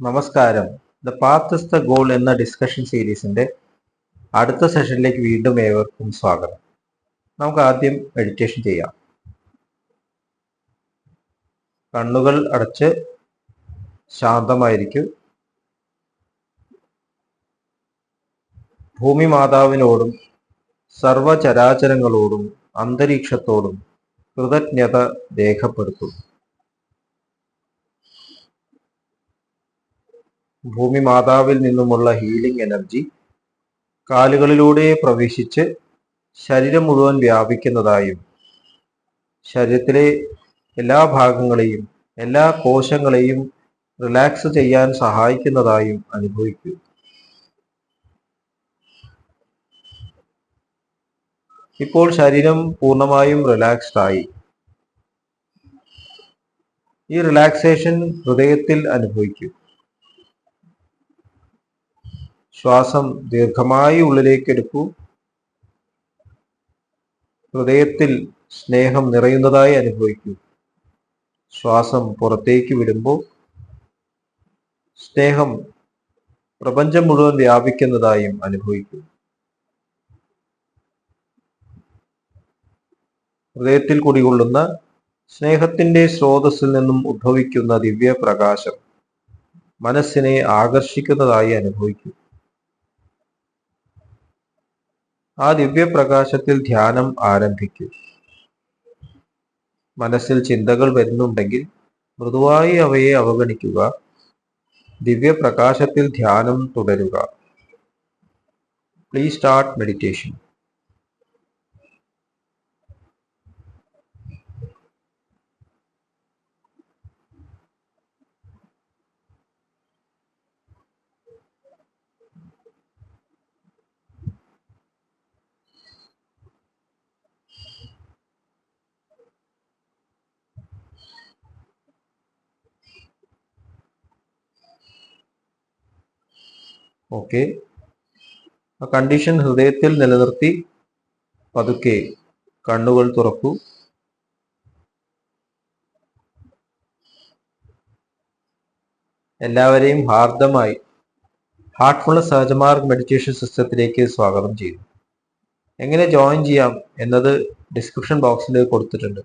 നമസ്കാരം. The path is the goal എന്ന discussion സീരീസിന്റെ അടുത്ത സെഷനിലേക്ക് വീണ്ടും ഏവർക്കും സ്വാഗതം. നമുക്ക് ആദ്യം മെഡിറ്റേഷൻ ചെയ്യാം. കണ്ണുകൾ അടച്ച് ശാന്തമായിരിക്കും. ഭൂമി മാതാവിനോടും സർവചരാചരങ്ങളോടും അന്തരീക്ഷത്തോടും കൃതജ്ഞത രേഖപ്പെടുത്തും. ഭൂമി മാതാവിൽ നിന്നുമുള്ള ഹീലിംഗ് എനർജി കാലുകളിലൂടെ പ്രവേശിച്ച് ശരീരം മുഴുവൻ വ്യാപിക്കുന്നതായും ശരീരത്തിലെ എല്ലാ ഭാഗങ്ങളെയും എല്ലാ കോശങ്ങളെയും റിലാക്സ് ചെയ്യാൻ സഹായിക്കുന്നതായും അനുഭവിക്കൂ. ഇപ്പോൾ ശരീരം പൂർണ്ണമായും റിലാക്സ്ഡ് ആയി. ഈ റിലാക്സേഷൻ ഹൃദയത്തിൽ അനുഭവിക്കൂ. ശ്വാസം ദീർഘമായി ഉള്ളിലേക്ക് എടുക്കൂ. ഹൃദയത്തിൽ സ്നേഹം നിറയുന്നതായി അനുഭവിക്കൂ. ശ്വാസം പുറത്തേക്ക് വിടുമ്പോൾ സ്നേഹം പ്രപഞ്ചം മുഴുവൻ വ്യാപിക്കുന്നതായും അനുഭവിക്കൂ. ഹൃദയത്തിൽ കുടികൊള്ളുന്ന സ്നേഹത്തിന്റെ സ്രോതസ്സിൽ നിന്നും ഉദ്ഭവിക്കുന്ന ദിവ്യ പ്രകാശം മനസ്സിനെ ആകർഷിക്കുന്നതായി അനുഭവിക്കൂ. ആ ദിവ്യപ്രകാശത്തിൽ ധ്യാനം ആരംഭിക്കൂ. മനസ്സിൽ ചിന്തകൾ വരുന്നുണ്ടെങ്കിൽ മൃദുവായി അവയെ അവഗണിക്കുക. ദിവ്യപ്രകാശത്തിൽ ധ്യാനം തുടരുക. Please start meditation. ഓക്കെ, ആ കണ്ടീഷൻ ഹൃദയത്തിൽ നിലനിർത്തി പതുക്കെ കണ്ണുകൾ തുറക്കൂ. എല്ലാവരെയും ഹാർദമായി ഹാർട്ട്ഫുൾനെസ് സഹജമാർഗ് മെഡിറ്റേഷൻ സിസ്റ്റത്തിലേക്ക് സ്വാഗതം ചെയ്യുന്നു. എങ്ങനെ ജോയിൻ ചെയ്യാം എന്നത് ഡിസ്ക്രിപ്ഷൻ ബോക്സിൽ കൊടുത്തിട്ടുണ്ട്.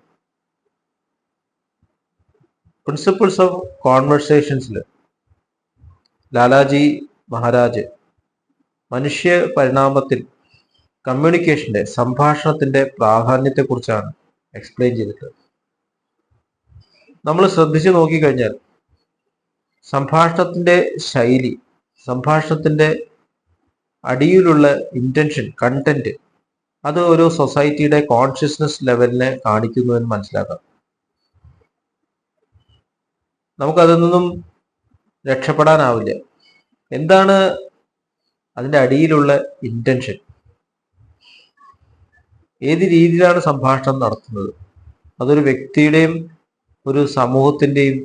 പ്രിൻസിപ്പിൾസ് ഓഫ് കോൺവെർസേഷൻസിൽ ലാലാജി മഹാരാജ് മനുഷ്യ പരിണാമത്തിൽ കമ്മ്യൂണിക്കേഷന്റെ സംഭാഷണത്തിന്റെ പ്രാധാന്യത്തെക്കുറിച്ചാണ് എക്സ്പ്ലെയിൻ ചെയ്തിട്ടുള്ളത്. നമ്മൾ ശ്രദ്ധിച്ചു നോക്കിക്കഴിഞ്ഞാൽ സംഭാഷണത്തിന്റെ ശൈലി, സംഭാഷണത്തിന്റെ അടിയിലുള്ള ഇന്റൻഷൻ, കണ്ടന്റ്, അത് ഒരു സൊസൈറ്റിയുടെ കോൺഷ്യസ്നസ് ലെവലിനെ കാണിക്കുന്നുവെന്ന് മനസ്സിലാക്കാം. നമുക്കതിൽ നിന്നും രക്ഷപ്പെടാനാവില്ല. എന്താണ് അതിൻ്റെ അടിയിലുള്ള ഇന്റൻഷൻ? ഏത് രീതിയിലാണ് സംഭാഷണം നടത്തുന്നത്? അതൊരു വ്യക്തിയുടെയും ഒരു സമൂഹത്തിൻ്റെയും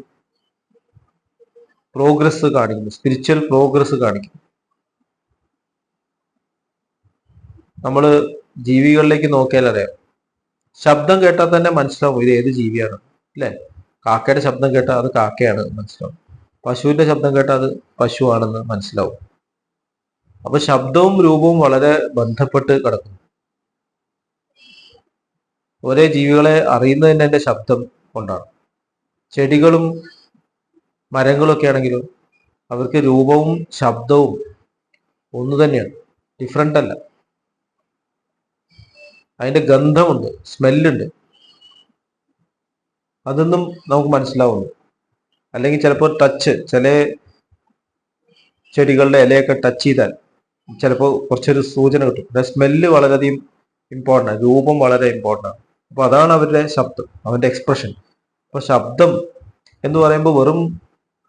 പ്രോഗ്രസ് കാണിക്കുന്നു, സ്പിരിച്വൽ പ്രോഗ്രസ് കാണിക്കുന്നു. നമ്മൾ ജീവികളിലേക്ക് നോക്കിയാൽ അറിയാം, ശബ്ദം കേട്ടാൽ തന്നെ മനസ്സിലാവും ഇത് ഏത് ജീവിയാണ്, അല്ലേ? കാക്കയുടെ ശബ്ദം കേട്ടാൽ അത് കാക്കയാണ് മനസ്സിലാവും. പശുവിന്റെ ശബ്ദം കേട്ടാൽ അത് പശുവാണെന്ന് മനസ്സിലാവും. അപ്പൊ ശബ്ദവും രൂപവും വളരെ ബന്ധപ്പെട്ട് കിടക്കുന്നു. ഒരേ ജീവികളെ അറിയുന്നത് തന്നെ എൻ്റെ ശബ്ദം കൊണ്ടാണ്. ചെടികളും മരങ്ങളും ഒക്കെ ആണെങ്കിലും അവർക്ക് രൂപവും ശബ്ദവും ഒന്നു തന്നെയാണ്, ഡിഫറെൻ്റ് അല്ല. അതിന്റെ ഗന്ധമുണ്ട്, സ്മെല്ലുണ്ട്, അതൊന്നും നമുക്ക് മനസ്സിലാവുന്നു. അല്ലെങ്കിൽ ചിലപ്പോൾ ടച്ച്, ചില ചെടികളുടെ ഇലയൊക്കെ ടച്ച് ചെയ്താൽ ചിലപ്പോൾ കുറച്ചൊരു സൂചന കിട്ടും. സ്മെല്ല് വളരെയധികം ഇമ്പോർട്ടൻ്റ് ആണ്, രൂപം വളരെ ഇമ്പോർട്ടൻ്റ് ആണ്. അപ്പൊ അതാണ് അവരുടെ ശബ്ദം, അവന്റെ എക്സ്പ്രഷൻ. അപ്പൊ ശബ്ദം എന്ന് പറയുമ്പോൾ വെറും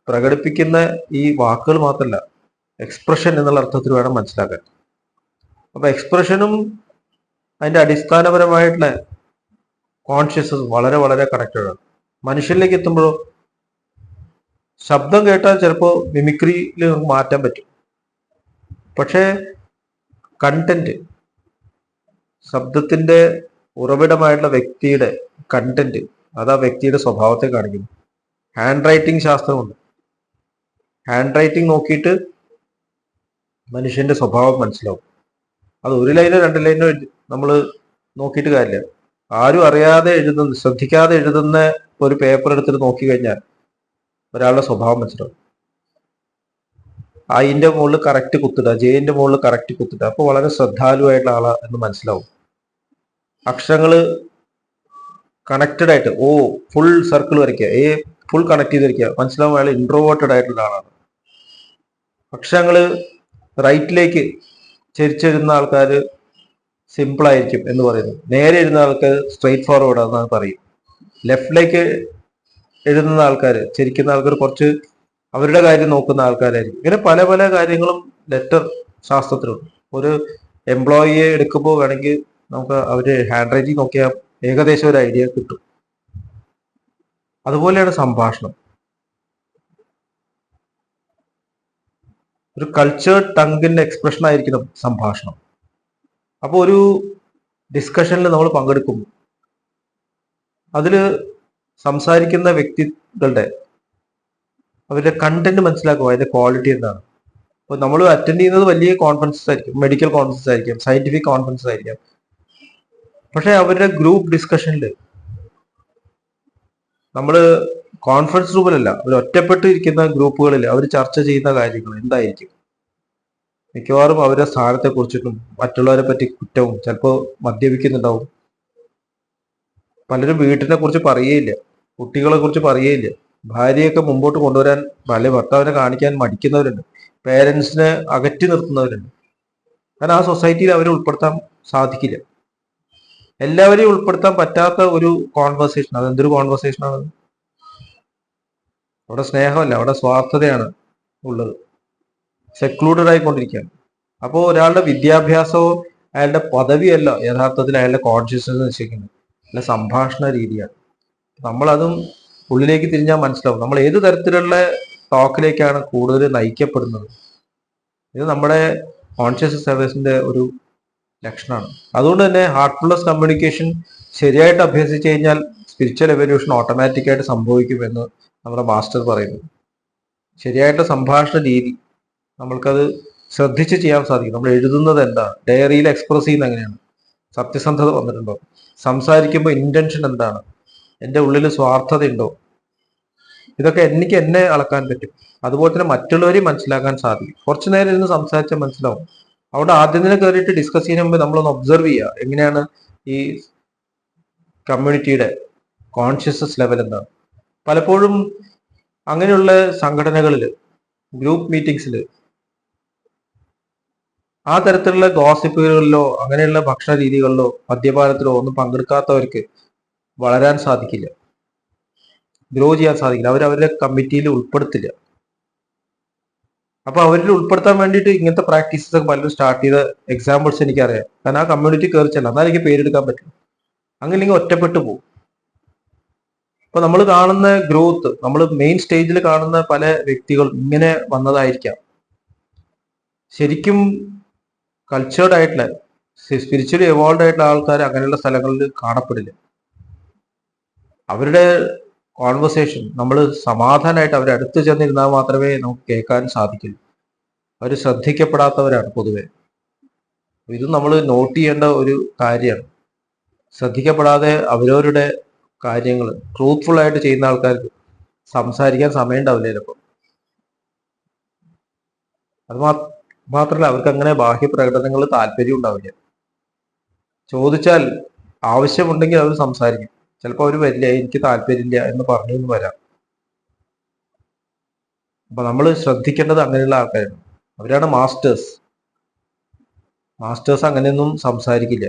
പ്രകടിപ്പിക്കുന്ന ഈ വാക്കുകൾ മാത്രമല്ല, എക്സ്പ്രഷൻ എന്നുള്ള അർത്ഥത്തിൽ വേണം മനസ്സിലാക്കാൻ. അപ്പൊ എക്സ്പ്രഷനും അതിന്റെ അടിസ്ഥാനപരമായിട്ടുള്ള കോൺഷ്യസ്നസ് വളരെ വളരെ കണക്റ്റഡ് ആണ്. മനുഷ്യനിലേക്ക് എത്തുമ്പോഴോ ശബ്ദം കേട്ടാൽ ചിലപ്പോൾ മിമിക്രിയിൽ മാറ്റാൻ പറ്റും. പക്ഷേ കണ്ടന്റ്, ശബ്ദത്തിന്റെ ഉറവിടമായിട്ടുള്ള വ്യക്തിയുടെ കണ്ടന്റ്, അത് ആ വ്യക്തിയുടെ സ്വഭാവത്തെ കാണിക്കുന്നു. ഹാൻഡ് റൈറ്റിംഗ് ശാസ്ത്രമുണ്ട്. ഹാൻഡ് റൈറ്റിംഗ് നോക്കിയിട്ട് മനുഷ്യന്റെ സ്വഭാവം മനസ്സിലാവും. അത് ഒരു ലൈനോ 2 ലൈനോ നമ്മൾ നോക്കിയിട്ട് കാര്യമില്ല. ആരും അറിയാതെ എഴുതുന്ന, ശ്രദ്ധിക്കാതെ എഴുതുന്ന ഒരു പേപ്പർ എടുത്തിട്ട് നോക്കി കഴിഞ്ഞാൽ ഒരാളുടെ സ്വഭാവം മനസ്സിലാവും. ഐന്റെ മുകളിൽ കറക്റ്റ് കുത്തിടുക, ജെയിന്റെ മുകളിൽ കറക്റ്റ് കുത്തിടുക, അപ്പൊ വളരെ ശ്രദ്ധാലുവായിട്ടുള്ള ആളാ എന്ന് മനസ്സിലാവും. അക്ഷരങ്ങള് കണക്റ്റഡ് ആയിട്ട് ഫുൾ സർക്കിൾ വരയ്ക്കുക, ഫുൾ കണക്ട് ചെയ്ത് വരയ്ക്കുക, മനസ്സിലാവും അയാൾ ഇൻട്രോവേർട്ടഡ് ആയിട്ടുള്ള ആളാണ്. അക്ഷരങ്ങള് റൈറ്റിലേക്ക് ചെരിച്ചെഴുതുന്ന ആൾക്കാർ സിമ്പിൾ ആയിരിക്കും എന്ന് പറയുന്നു. നേരെ എഴുതുന്ന ആൾക്ക് സ്ട്രെയിറ്റ് ഫോർവേഡ് ആണെന്ന് പറയും. ലെഫ്റ്റിലേക്ക് എഴുതുന്ന ആൾക്കാർ, ചരിക്കുന്ന ആൾക്കാർ കുറച്ച് അവരുടെ കാര്യം നോക്കുന്ന ആൾക്കാരായിരിക്കും. ഇങ്ങനെ പല പല കാര്യങ്ങളും ലെറ്റർ ശാസ്ത്രത്തിലുണ്ട്. ഒരു എംപ്ലോയിയെ എടുക്കുമ്പോൾ വേണമെങ്കിൽ നമുക്ക് അവര് ഹാൻഡ് റൈറ്റിംഗ് നോക്കിയാൽ ഏകദേശം ഒരു ഐഡിയ കിട്ടും. അതുപോലെയാണ് സംഭാഷണം. ഒരു കൾച്ചേർഡ് ടങ്ങിന്റെ എക്സ്പ്രഷൻ ആയിരിക്കണം സംഭാഷണം. അപ്പോൾ ഒരു ഡിസ്കഷനിൽ നമ്മൾ പങ്കെടുക്കുമ്പോൾ അതില് സംസാരിക്കുന്ന വ്യക്തികളുടെ അവരുടെ കണ്ടന്റ് മനസ്സിലാക്കുക, അതിന്റെ ക്വാളിറ്റി എന്താണ്. അപ്പോൾ നമ്മൾ അറ്റൻഡ് ചെയ്യുന്നത് വലിയ കോൺഫറൻസസ് ആയിരിക്കും, മെഡിക്കൽ കോൺഫറൻസ് ആയിരിക്കാം, സയന്റിഫിക് കോൺഫറൻസ് ആയിരിക്കാം. പക്ഷെ അവരുടെ ഗ്രൂപ്പ് ഡിസ്കഷനിൽ നമ്മൾ കോൺഫറൻസ് റൂമിലല്ല, അവർ ഒറ്റപ്പെട്ട് ഇരിക്കുന്ന ഗ്രൂപ്പുകളിൽ അവർ ചർച്ച ചെയ്യുന്ന കാര്യങ്ങൾ എന്തായിരിക്കും? മിക്കവാറും അവരുടെ സ്ഥാനത്തെ കുറിച്ചിട്ടും മറ്റുള്ളവരെ പറ്റി കുറ്റവും, ചിലപ്പോൾ മദ്യപിക്കുന്നുണ്ടാവും. പലരും വീട്ടിനെ കുറിച്ച് പറയുകയില്ല, കുട്ടികളെ കുറിച്ച് പറയുകയില്ല, ഭാര്യയൊക്കെ മുമ്പോട്ട് കൊണ്ടുവരാൻ, പല ഭർത്താവിനെ കാണിക്കാൻ മടിക്കുന്നവരുണ്ട്, പേരൻസിനെ അകറ്റി നിർത്തുന്നവരുണ്ട്. കാരണം ആ സൊസൈറ്റിയിൽ അവരെ ഉൾപ്പെടുത്താൻ സാധിക്കില്ല. എല്ലാവരെയും ഉൾപ്പെടുത്താൻ പറ്റാത്ത ഒരു കോൺവെർസേഷൻ. അതെന്തൊരു കോൺവെർസേഷനാണ്? അവിടെ സ്നേഹമല്ല, അവിടെ സ്വാർത്ഥതയാണ് ഉള്ളത്. സെക്ലൂഡഡ് ആയിക്കൊണ്ടിരിക്കുകയാണ്. അപ്പോൾ ഒരാളുടെ വിദ്യാഭ്യാസമോ അയാളുടെ പദവിയല്ല യഥാർത്ഥത്തിൽ അയാളുടെ കോൺഷ്യസ്നസ് നിശ്ചയിക്കുന്നത്, അല്ല സംഭാഷണ രീതിയാണ്. നമ്മളതും ഉള്ളിലേക്ക് തിരിഞ്ഞാൽ മനസ്സിലാവും നമ്മൾ ഏത് തരത്തിലുള്ള ടോക്കിലേക്കാണ് കൂടുതൽ നയിക്കപ്പെടുന്നത്. ഇത് നമ്മുടെ കോൺഷ്യസ് സർവീസിന്റെ ഒരു ലക്ഷണമാണ്. അതുകൊണ്ട് തന്നെ ഹാർട്ട്ഫുൾനെസ് കമ്മ്യൂണിക്കേഷൻ ശരിയായിട്ട് അഭ്യസിച്ചു കഴിഞ്ഞാൽ സ്പിരിച്വൽ എവല്യൂഷൻ ഓട്ടോമാറ്റിക്കായിട്ട് സംഭവിക്കുമെന്ന് നമ്മുടെ മാസ്റ്റർ പറയുന്നു. ശരിയായിട്ട് സംഭാഷണ രീതി നമ്മൾക്കത് ശ്രദ്ധിച്ച് ചെയ്യാൻ സാധിക്കും. നമ്മൾ എഴുതുന്നത് എന്താണ്, ഡയറിയിൽ എക്സ്പ്രസ് ചെയ്യുന്നത് എങ്ങനെയാണ്, സത്യസന്ധത വന്നിട്ടുണ്ടോ, സംസാരിക്കുമ്പോൾ ഇന്റൻഷൻ എന്താണ്, എൻ്റെ ഉള്ളിൽ സ്വാർത്ഥതയുണ്ടോ, ഇതൊക്കെ എനിക്ക് എന്നെ അളക്കാൻ പറ്റും. അതുപോലെ തന്നെ മറ്റുള്ളവരെയും മനസ്സിലാക്കാൻ സാധിക്കും. കുറച്ചു നേരം ഇരുന്ന് സംസാരിച്ചാൽ മനസ്സിലാവും. അവിടെ ആദ്യം തന്നെ കയറിയിട്ട് ഡിസ്കസ് ചെയ്യുന്ന മുമ്പ് നമ്മളൊന്ന് ഒബ്സർവ് ചെയ്യുക, എങ്ങനെയാണ് ഈ കമ്മ്യൂണിറ്റിയുടെ കോൺഷ്യസ്നസ് ലെവൽ എന്താണ്. പലപ്പോഴും അങ്ങനെയുള്ള സംഘടനകളിൽ, ഗ്രൂപ്പ് മീറ്റിംഗ്സിൽ ആ തരത്തിലുള്ള ഗോസിപ്പുകളിലോ അങ്ങനെയുള്ള ഭക്ഷണ രീതികളിലോ മദ്യപാനത്തിലോ ഒന്നും പങ്കെടുക്കാത്തവർക്ക് വളരാൻ സാധിക്കില്ല, ഗ്രോ ചെയ്യാൻ സാധിക്കില്ല. അവരവരുടെ കമ്മിറ്റിയിൽ ഉൾപ്പെടുത്തില്ല. അപ്പൊ അവരിൽ ഉൾപ്പെടുത്താൻ വേണ്ടിയിട്ട് ഇങ്ങനത്തെ പ്രാക്ടീസസ് ഒക്കെ പലരും സ്റ്റാർട്ട് ചെയ്ത എക്സാമ്പിൾസ് എനിക്കറിയാം. കാരണം ആ കമ്മ്യൂണിറ്റി കയറിച്ചല്ല, എന്നാൽ എനിക്ക് പേരെടുക്കാൻ പറ്റും. അങ്ങനെ ഒറ്റപ്പെട്ടു പോകും. അപ്പൊ നമ്മൾ കാണുന്ന ഗ്രോത്ത്, നമ്മൾ മെയിൻ സ്റ്റേജിൽ കാണുന്ന പല വ്യക്തികൾ ഇങ്ങനെ വന്നതായിരിക്കാം. ശരിക്കും കൾച്ചേർഡ് ആയിട്ടുള്ള, സ്പിരിച്വലി എവോൾവ് ആയിട്ടുള്ള ആൾക്കാർ അങ്ങനെയുള്ള സ്ഥലങ്ങളിൽ കാണപ്പെടില്ല. അവരുടെ കോൺവെർസേഷൻ നമ്മൾ സമാധാനമായിട്ട് അവരെ അടുത്ത് ചെന്നിരുന്നാൽ മാത്രമേ നമുക്ക് കേൾക്കാൻ സാധിക്കുള്ളൂ. അവർ ശ്രദ്ധിക്കപ്പെടാത്തവരാണ് പൊതുവെ. ഇത് നമ്മൾ നോട്ട് ചെയ്യേണ്ട ഒരു കാര്യമാണ്. ശ്രദ്ധിക്കപ്പെടാതെ അവരവരുടെ കാര്യങ്ങൾ ട്രൂത്ത്ഫുൾ ആയിട്ട് ചെയ്യുന്ന ആൾക്കാർക്ക് സംസാരിക്കാൻ സമയം ഉണ്ടാവില്ല ചിലപ്പോൾ. അത് മാത്രമല്ല അവർക്ക് അങ്ങനെ ബാഹ്യ പ്രകടനങ്ങൾ താല്പര്യം ഉണ്ടാവില്ല. ചോദിച്ചാൽ ആവശ്യമുണ്ടെങ്കിൽ അവർ സംസാരിക്കും. ചിലപ്പോൾ അവർ വരില്ല, എനിക്ക് താല്പര്യമില്ല എന്ന് പറഞ്ഞു എന്ന് വരാം. അപ്പൊ നമ്മൾ ശ്രദ്ധിക്കേണ്ടത് അങ്ങനെയുള്ള ആൾക്കാരാണ്. അവരാണ് മാസ്റ്റേഴ്സ്. മാസ്റ്റേഴ്സ് അങ്ങനെയൊന്നും സംസാരിക്കില്ല.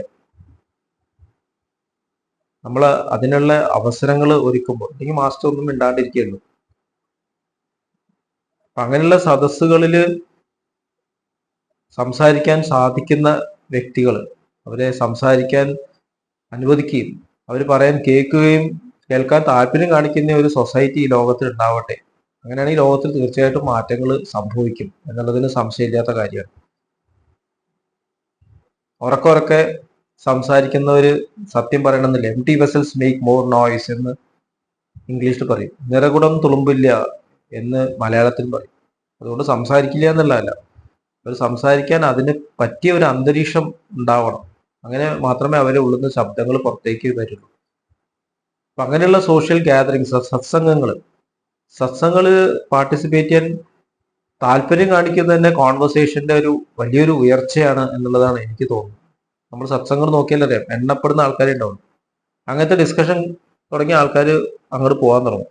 നമ്മൾ അതിനുള്ള അവസരങ്ങൾ ഒരുക്കുമ്പോൾ, അല്ലെങ്കിൽ മാസ്റ്റർ ഒന്നും മിണ്ടാണ്ടിരിക്കുകയുള്ളൂ. അപ്പൊ അങ്ങനെയുള്ള സദസ്സുകളിൽ സംസാരിക്കാൻ സാധിക്കുന്ന വ്യക്തികൾ അവരെ സംസാരിക്കാൻ അനുവദിക്കുകയും അവർ പറയാൻ കേൾക്കാൻ താല്പര്യം കാണിക്കുന്ന ഒരു സൊസൈറ്റി ഈ ലോകത്തിൽ ഉണ്ടാവട്ടെ. അങ്ങനെയാണെങ്കിൽ ഈ ലോകത്തിൽ തീർച്ചയായിട്ടും മാറ്റങ്ങൾ സംഭവിക്കും എന്നുള്ളതിന് സംശയമില്ലാത്ത കാര്യമാണ്. ഉറക്കെ സംസാരിക്കുന്നവര് സത്യം പറയണമെന്നില്ല. Empty vessels make more noise എന്ന് ഇംഗ്ലീഷിൽ പറയും. നിറകുടം തുളുമ്പില്ല എന്ന് മലയാളത്തിൽ പറയും. അതുകൊണ്ട് സംസാരിക്കില്ല എന്നുള്ളതല്ല, അവർ സംസാരിക്കാൻ അതിന് പറ്റിയ ഒരു അന്തരീക്ഷം ഉണ്ടാവണം. അങ്ങനെ മാത്രമേ അവരുടെ ഉള്ളിൽ നിന്ന് ശബ്ദങ്ങൾ പുറത്തേക്ക് വരുള്ളൂ. അപ്പൊ അങ്ങനെയുള്ള സോഷ്യൽ ഗ്യാതറിങ്സ്, സത്സംഗങ്ങള് പാർട്ടിസിപ്പേറ്റ് ചെയ്യാൻ താല്പര്യം കാണിക്കുന്നത് തന്നെ കോൺവെർസേഷന്റെ ഒരു വലിയൊരു ഉയർച്ചയാണ് എന്നുള്ളതാണ് എനിക്ക് തോന്നുന്നത്. നമ്മൾ സത്സംഗങ്ങൾ നോക്കിയാൽ അറിയാം, എണ്ണപ്പെടുന്ന ആൾക്കാരെ ഉണ്ടാവും. അങ്ങനത്തെ ഡിസ്കഷൻ തുടങ്ങിയ ആൾക്കാർ അങ്ങോട്ട് പോകാൻ തുടങ്ങും.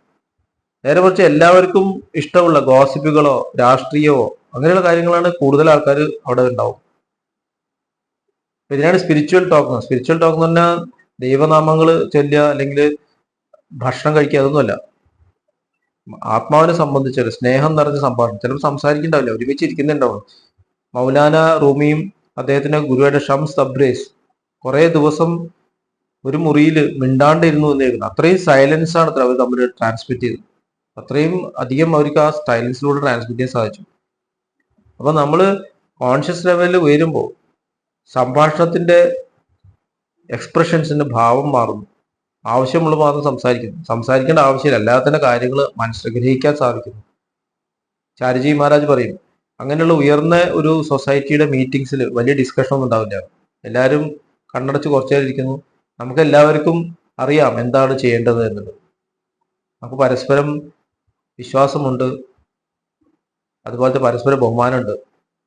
നേരെ മറിച്ച് എല്ലാവർക്കും ഇഷ്ടമുള്ള ഗോസിപ്പുകളോ രാഷ്ട്രീയമോ അങ്ങനെയുള്ള കാര്യങ്ങളാണ് കൂടുതൽ ആൾക്കാർ അവിടെ ഉണ്ടാവും. ഇതിനാണ് സ്പിരിച്വൽ ടോക്ക് എന്ന് പറഞ്ഞാൽ ദൈവനാമങ്ങൾ ചൊല്ലുക അല്ലെങ്കിൽ ഭക്ഷണം കഴിക്കുക, അതൊന്നുമല്ല. ആത്മാവിനെ സംബന്ധിച്ചൊരു സ്നേഹം നിറഞ്ഞ സംഭാഷണം. ചിലപ്പോൾ സംസാരിക്കുന്നുണ്ടാവില്ല, ഒരുമിച്ച് ഇരിക്കുന്നുണ്ടാവും. മൗലാന റൂമിയും അദ്ദേഹത്തിന്റെ ഗുരുവായിട്ട് ഷംസ് തബ്രേസ് കുറെ ദിവസം ഒരു മുറിയിൽ മിണ്ടാണ്ടിരുന്നു എന്നായിരുന്നു. അത്രയും സൈലൻസ് ആണ് അവർ തമ്മിൽ ട്രാൻസ്മിറ്റ് ചെയ്തത്. അത്രയും അധികം അവർക്ക് ആ സൈലൻസിലൂടെ ട്രാൻസ്മിറ്റ് ചെയ്യാൻ സാധിച്ചു. അപ്പൊ നമ്മൾ കോൺഷ്യസ് ലെവലിൽ ഉയരുമ്പോൾ സംഭാഷണത്തിന്റെ എക്സ്പ്രഷൻസിന്റെ ഭാവം മാറുന്നു. ആവശ്യമുള്ള മാത്രം സംസാരിക്കേണ്ട ആവശ്യമില്ല, അല്ലാതെ കാര്യങ്ങൾ ഗ്രഹിക്കാൻ സാധിക്കുന്നു. ചാരിജി മഹാരാജ് പറയും, അങ്ങനെയുള്ള ഉയർന്ന ഒരു സൊസൈറ്റിയുടെ മീറ്റിംഗ്സിൽ വലിയ ഡിസ്കഷൻ ഒന്നും ഉണ്ടാവില്ല. എല്ലാവരും കണ്ണടച്ച് കുറച്ചു നേരം ഇരിക്കുന്നു. നമുക്ക് എല്ലാവർക്കും അറിയാം എന്താണ് ചെയ്യേണ്ടത് എന്നുള്ളത്. നമുക്ക് പരസ്പരം വിശ്വാസമുണ്ട്, അതുപോലത്തെ പരസ്പര ബഹുമാനമുണ്ട്.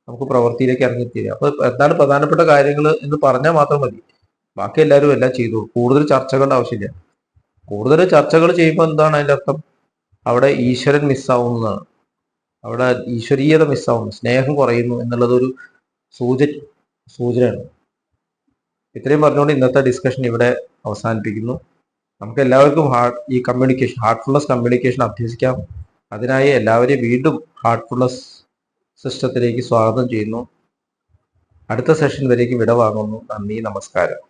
നമുക്ക് പ്രവൃത്തിയിലേക്ക് ഇറങ്ങിത്തീരുക. അപ്പൊ എന്താണ് പ്രധാനപ്പെട്ട കാര്യങ്ങൾ എന്ന് പറഞ്ഞാൽ മാത്രം മതി, ബാക്കി എല്ലാവരും എല്ലാം ചെയ്തു. കൂടുതൽ ചർച്ചകളുടെ ആവശ്യമില്ല. കൂടുതൽ ചർച്ചകൾ ചെയ്യുമ്പോൾ എന്താണ് അതിന്റെ അർത്ഥം? അവിടെ ഈശ്വരൻ മിസ്സാവുന്നതാണ്, അവിടെ ഈശ്വരീയത മിസ്സാവുന്നു, സ്നേഹം കുറയുന്നു എന്നുള്ളത് ഒരു സൂചനയാണ്. ഇത്രയും പറഞ്ഞുകൊണ്ട് ഇന്നത്തെ ഡിസ്കഷൻ ഇവിടെ അവസാനിപ്പിക്കുന്നു. നമുക്ക് എല്ലാവർക്കും ഈ കമ്മ്യൂണിക്കേഷൻ, ഹാർട്ട്ഫുൾനെസ് കമ്മ്യൂണിക്കേഷൻ അഭ്യസിക്കാം. അതിനായി എല്ലാവരെയും വീണ്ടും ഹാർട്ട്ഫുൾനെസ് സിസ്റ്റത്തിലേക്ക് സ്വാഗതം ചെയ്യുന്നു. അടുത്ത സെഷൻ വരേക്കും വിട വാങ്ങുന്നു. നന്ദി, നമസ്കാരം.